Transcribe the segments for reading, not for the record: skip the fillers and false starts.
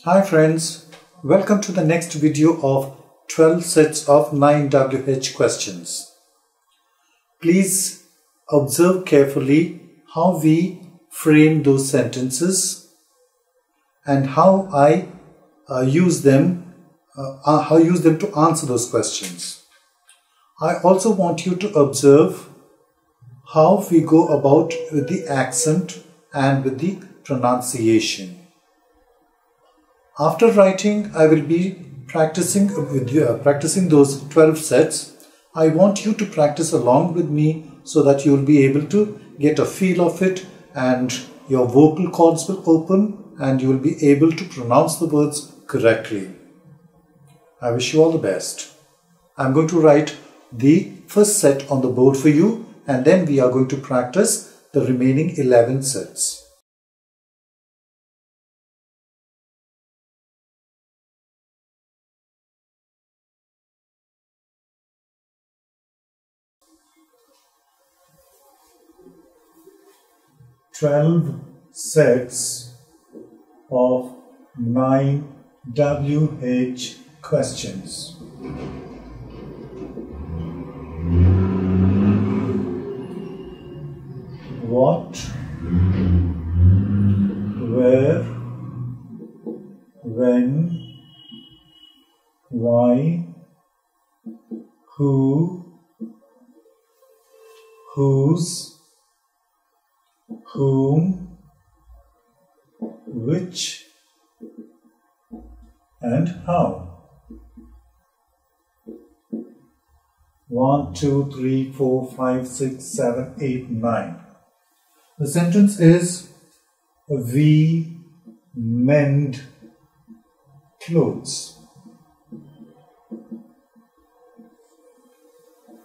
Hi friends, welcome to the next video of 12 sets of 9 WH questions. Please observe carefully how we frame those sentences and how I use them to answer those questions. I also want you to observe how we go about with the accent and with the pronunciation. After writing, I will be practicing those 12 sets. I want you to practice along with me so that you will be able to get a feel of it and your vocal cords will open and you will be able to pronounce the words correctly. I wish you all the best. I'm going to write the first set on the board for you and then we are going to practice the remaining 11 sets. "12 sets of 9 WH questions. What, where, when, why, who, whose, whom, which, and how. 1, 2, 3, 4, 5, 6, 7, 8, 9. The sentence is, we mend clothes.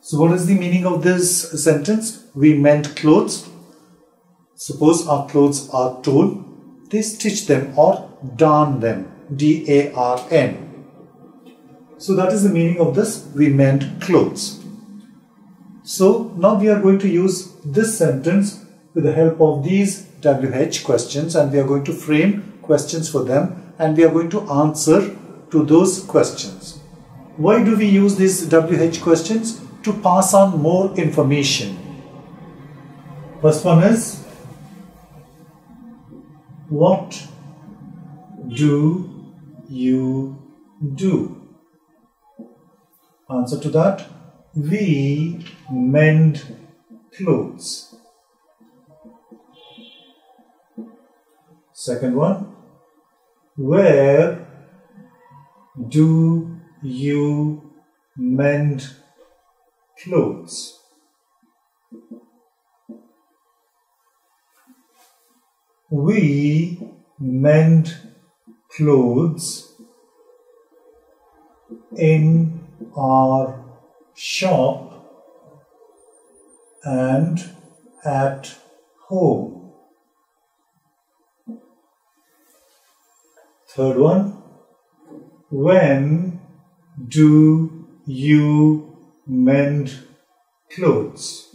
So what is the meaning of this sentence? We mend clothes. Suppose our clothes are torn, they stitch them or darn them, D-A-R-N. So that is the meaning of this, we mend clothes. So now we are going to use this sentence with the help of these WH questions and we are going to frame questions for them and we are going to answer to those questions. Why do we use these WH questions? To pass on more information. First one is, what do you do? Answer to that, we mend clothes. Second one, where do you mend clothes? We mend clothes in our shop and at home. Third one, when do you mend clothes?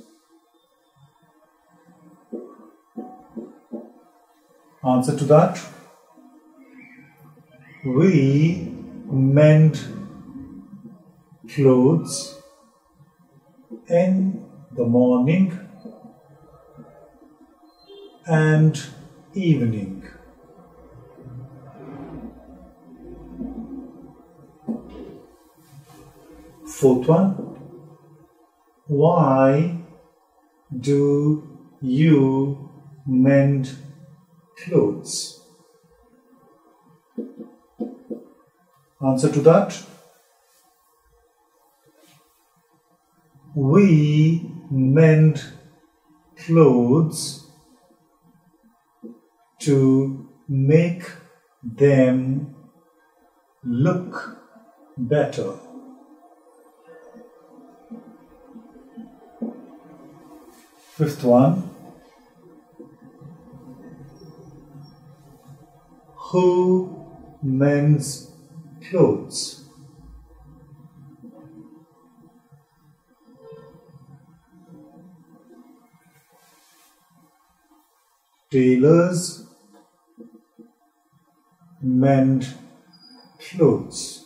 Answer to that, we mend clothes in the morning and evening. Fourth one, why do you mend clothes? Answer to that, we mend clothes to make them look better. Fifth one, who mends clothes? Tailors mend clothes.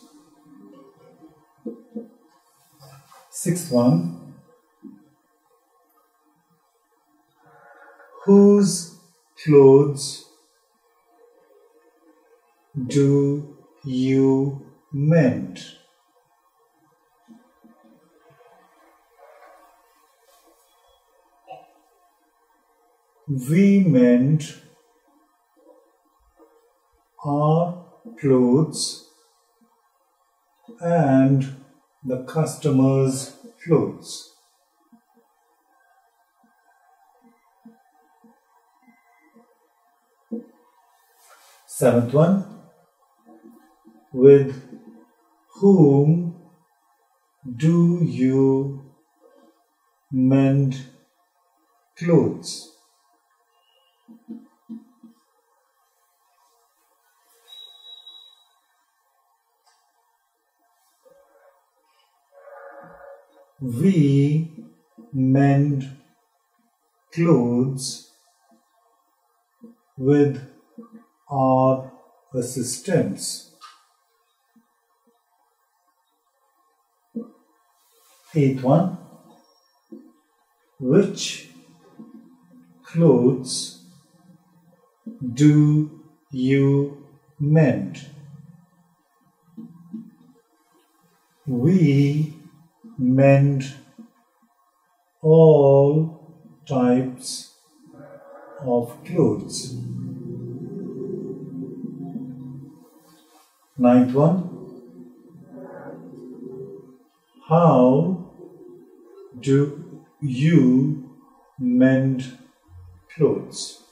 Sixth one, whose clothes do you mend? We mend our clothes and the customer's clothes. Seventh one, with whom do you mend clothes? We mend clothes with our assistants. Eighth one, which clothes do you mend? We mend all types of clothes. Ninth one, how do you mend clothes?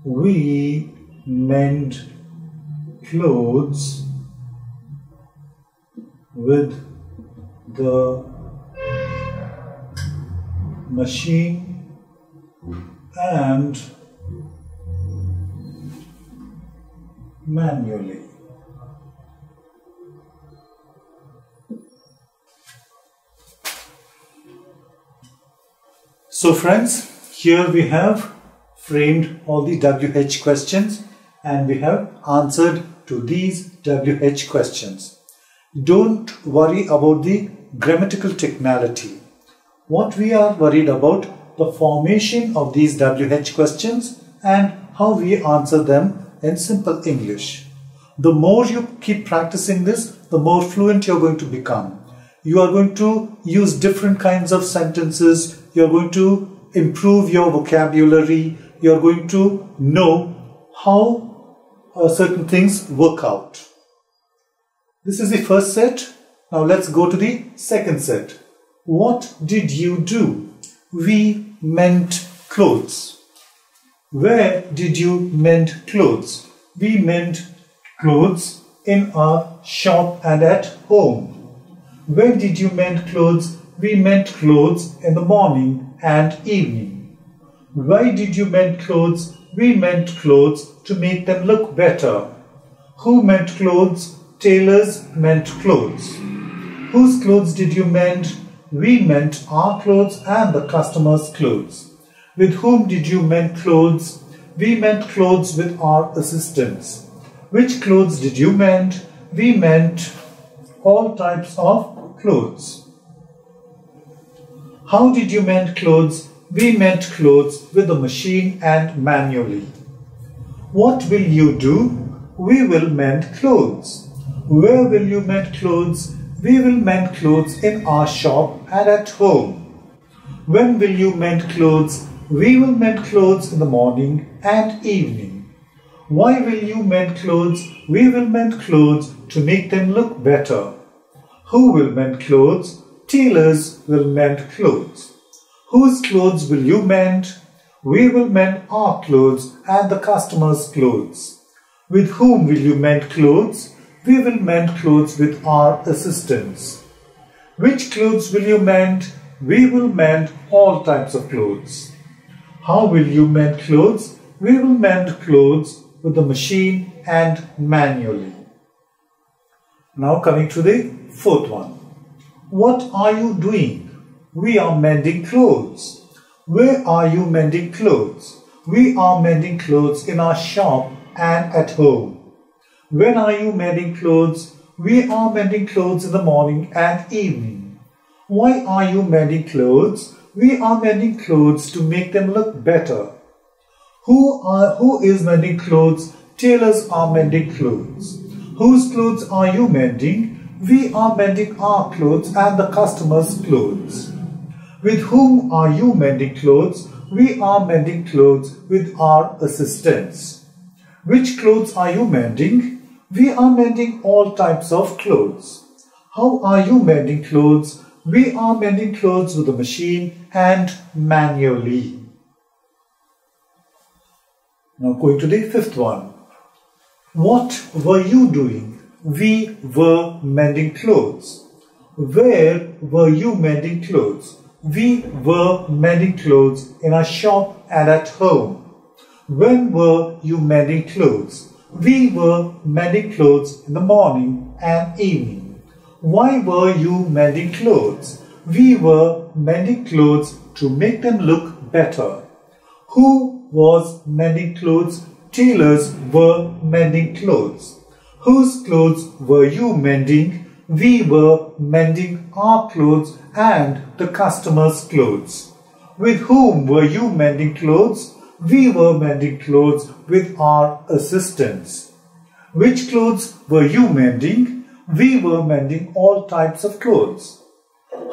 We mend clothes with the machine and manually. So friends, here we have framed all the WH questions and we have answered to these WH questions. Don't worry about the grammatical technicality. What we are worried about, the formation of these WH questions and how we answer them in simple English. The more you keep practicing this, the more fluent you are going to become. You are going to use different kinds of sentences. You are going to improve your vocabulary. You are going to know how certain things work out. This is the first set. Now let's go to the second set. What did you do? We mend clothes. Where did you mend clothes? We mend clothes in our shop and at home. Where did you mend clothes? We mend clothes in the morning and evening. Why did you mend clothes? We mend clothes to make them look better. Who mend clothes? Tailors mend clothes. Whose clothes did you mend? We mend our clothes and the customer's clothes. With whom did you mend clothes? We mend clothes with our assistants. Which clothes did you mend? We mend all types of clothes. How did you mend clothes? We mend clothes with the machine and manually. What will you do? We will mend clothes. Where will you mend clothes? We will mend clothes in our shop and at home. When will you mend clothes? We will mend clothes in the morning and evening. Why will you mend clothes? We will mend clothes to make them look better. Who will mend clothes? Tailors will mend clothes. Whose clothes will you mend? We will mend our clothes and the customer's clothes. With whom will you mend clothes? We will mend clothes with our assistants. Which clothes will you mend? We will mend all types of clothes. How will you mend clothes? We will mend clothes with the machine and manually. Now coming to the fourth one. What are you doing? We are mending clothes. Where are you mending clothes? We are mending clothes in our shop and at home. When are you mending clothes? We are mending clothes in the morning and evening. Why are you mending clothes? We are mending clothes to make them look better. Who is mending clothes? Tailors are mending clothes. Whose clothes are you mending? We are mending our clothes and the customer's clothes. With whom are you mending clothes? We are mending clothes with our assistants. Which clothes are you mending? We are mending all types of clothes. How are you mending clothes? We are mending clothes with a machine and manually. Now going to the fifth one. What were you doing? We were mending clothes. Where were you mending clothes? We were mending clothes in our shop and at home. When were you mending clothes? We were mending clothes in the morning and evening. Why were you mending clothes? We were mending clothes to make them look better. Who was mending clothes? Tailors were mending clothes. Whose clothes were you mending? We were mending our clothes and the customer's clothes. With whom were you mending clothes? We were mending clothes with our assistants. Which clothes were you mending? We were mending all types of clothes.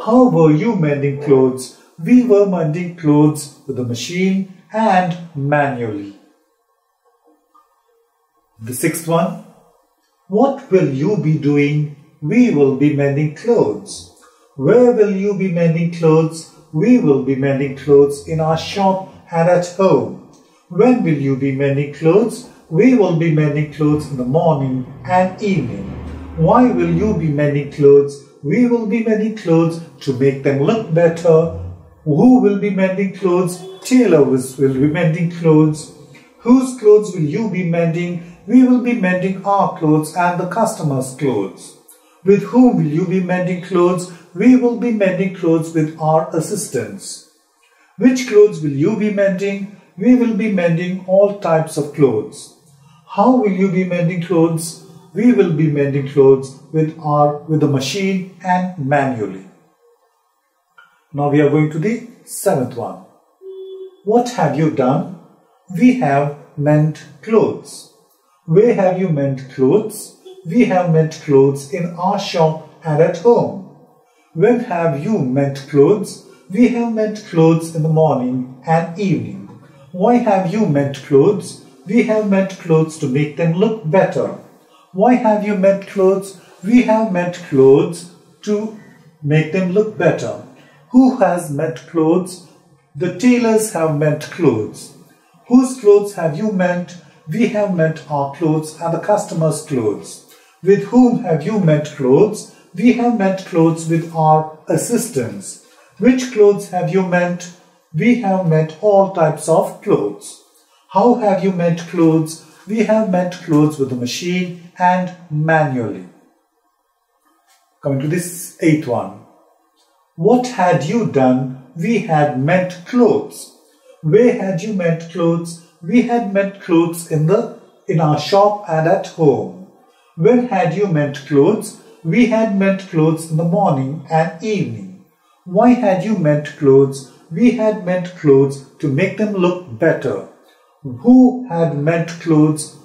How were you mending clothes? We were mending clothes with a machine and manually. The sixth one. What will you be doing? We will be mending clothes. Where will you be mending clothes? We will be mending clothes in our shop and at home. When will you be mending clothes? We will be mending clothes in the morning and evening. Why will you be mending clothes? We will be mending clothes to make them look better. Who will be mending clothes? Tailors will be mending clothes. Whose clothes will you be mending? We will be mending our clothes and the customer's clothes. With whom will you be mending clothes? We will be mending clothes with our assistants. Which clothes will you be mending? We will be mending all types of clothes. How will you be mending clothes? We will be mending clothes with the machine and manually. Now we are going to the seventh one. What have you done? We have mended clothes. Where have you mended clothes? We have mended clothes in our shop and at home. When have you mended clothes? We have mended clothes in the morning and evening. Why have you mended clothes? We have mended clothes to make them look better. Why have you mended clothes? We have mended clothes to make them look better. Who has mended clothes? The tailors have mended clothes. Whose clothes have you mended? We have mended our clothes and the customer's clothes. With whom have you mended clothes? We have mended clothes with our assistants. Which clothes have you mended? We have mended all types of clothes. How have you mended clothes? We have mended clothes with a machine and manually. Coming to this eighth one. What had you done? We had mended clothes. Where had you mended clothes? We had mended clothes in our shop and at home. When had you mended clothes? We had mended clothes in the morning and evening. Why had you mended clothes? We had mended clothes to make them look better. Who had mended clothes?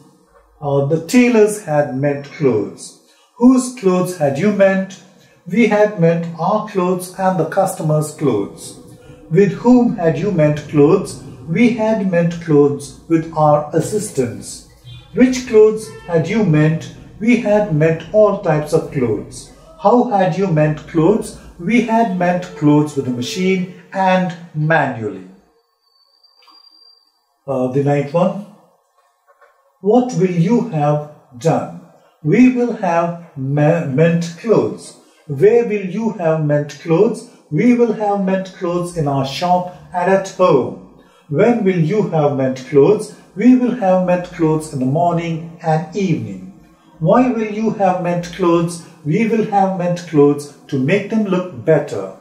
The tailors had mended clothes. Whose clothes had you mended? We had mended our clothes and the customer's clothes. With whom had you mended clothes? We had mended clothes with our assistants. Which clothes had you mended? We had mended all types of clothes. How had you mended clothes? We had mended clothes with a machine and manually. The ninth one. What will you have done? We will have mended clothes. Where will you have mended clothes? We will have mended clothes in our shop and at home. When will you have mended clothes? We will have mended clothes in the morning and evening. Why will you have mended clothes? We will have mended clothes to make them look better.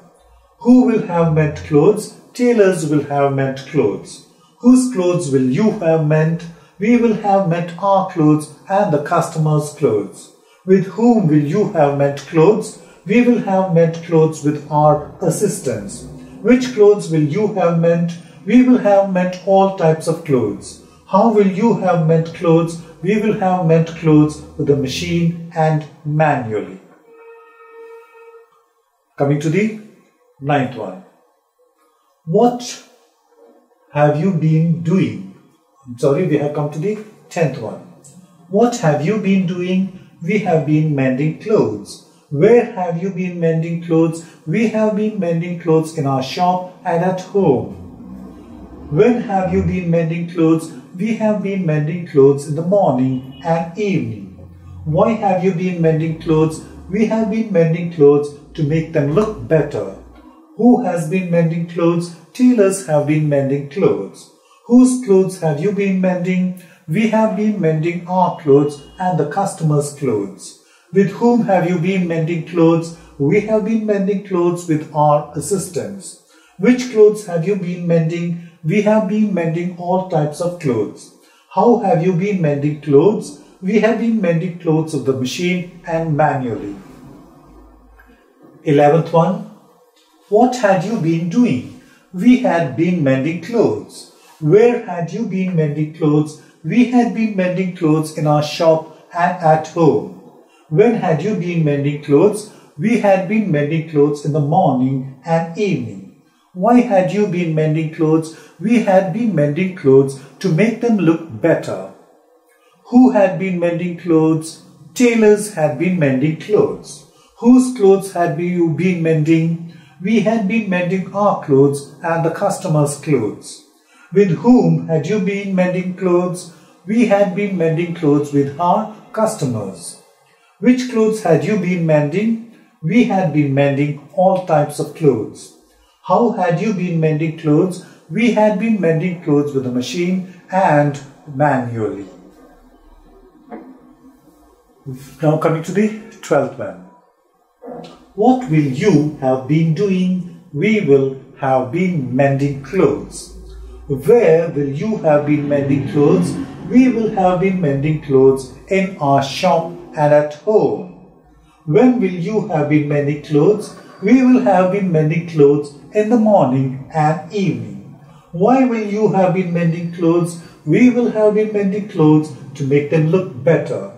Who will have meant clothes? Tailors will have meant clothes. Whose clothes will you have meant? We will have meant our clothes and the customer's clothes. With whom will you have meant clothes? We will have meant clothes with our assistants. Which clothes will you have meant? We will have meant all types of clothes. How will you have meant clothes? We will have meant clothes with the machine and manually. Coming to the 9th one. What have you been doing? We have come to the 10th one. What have you been doing? We have been mending clothes. Where have you been mending clothes? We have been mending clothes in our shop and at home. When have you been mending clothes? We have been mending clothes in the morning and evening. Why have you been mending clothes? We have been mending clothes to make them look better. Who has been mending clothes? Tailors have been mending clothes. Whose clothes have you been mending? We have been mending our clothes and the customer's clothes. With whom have you been mending clothes? We have been mending clothes with our assistants. Which clothes have you been mending? We have been mending all types of clothes. How have you been mending clothes? We have been mending clothes of the machine and manually. 11th one. What had you been doing? We had been mending clothes. Where had you been mending clothes? We had been mending clothes in our shop and at home. When had you been mending clothes? We had been mending clothes in the morning and evening. Why had you been mending clothes? We had been mending clothes to make them look better. Who had been mending clothes? Tailors had been mending clothes. Whose clothes had you been mending? We had been mending our clothes and the customer's clothes. With whom had you been mending clothes? We had been mending clothes with our customers. Which clothes had you been mending? We had been mending all types of clothes. How had you been mending clothes? We had been mending clothes with a machine and manually. Now coming to the 12th one. What will you have been doing? We will have been mending clothes. Where will you have been mending clothes? We will have been mending clothes in our shop and at home. When will you have been mending clothes? We will have been mending clothes in the morning and evening. Why will you have been mending clothes? We will have been mending clothes to make them look better.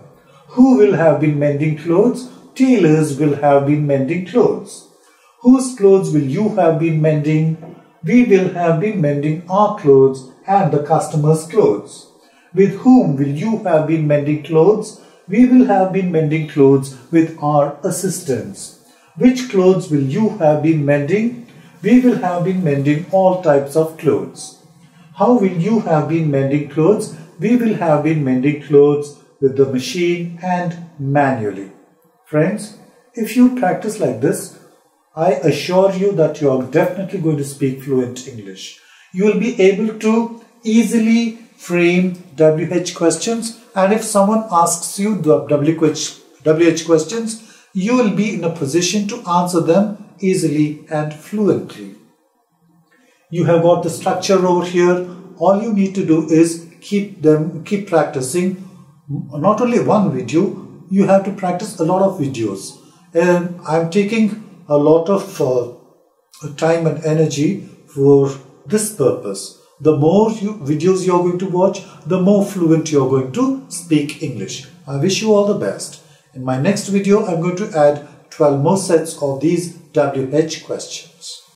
Who will have been mending clothes? Tailors will have been mending clothes. Whose clothes will you have been mending? We will have been mending our clothes and the customer's clothes. With whom will you have been mending clothes? We will have been mending clothes with our assistants. Which clothes will you have been mending? We will have been mending all types of clothes. How will you have been mending clothes? We will have been mending clothes with the machine and manually. Friends, if you practice like this, I assure you that you are definitely going to speak fluent English. You will be able to easily frame WH questions, and if someone asks you the WH questions, you will be in a position to answer them easily and fluently. You have got the structure over here. All you need to do is keep practicing. Not only one video, you have to practice a lot of videos. And I'm taking a lot of time and energy for this purpose. The more videos you're going to watch, the more fluent you're going to speak English. I wish you all the best. In my next video, I'm going to add 12 more sets of these WH questions.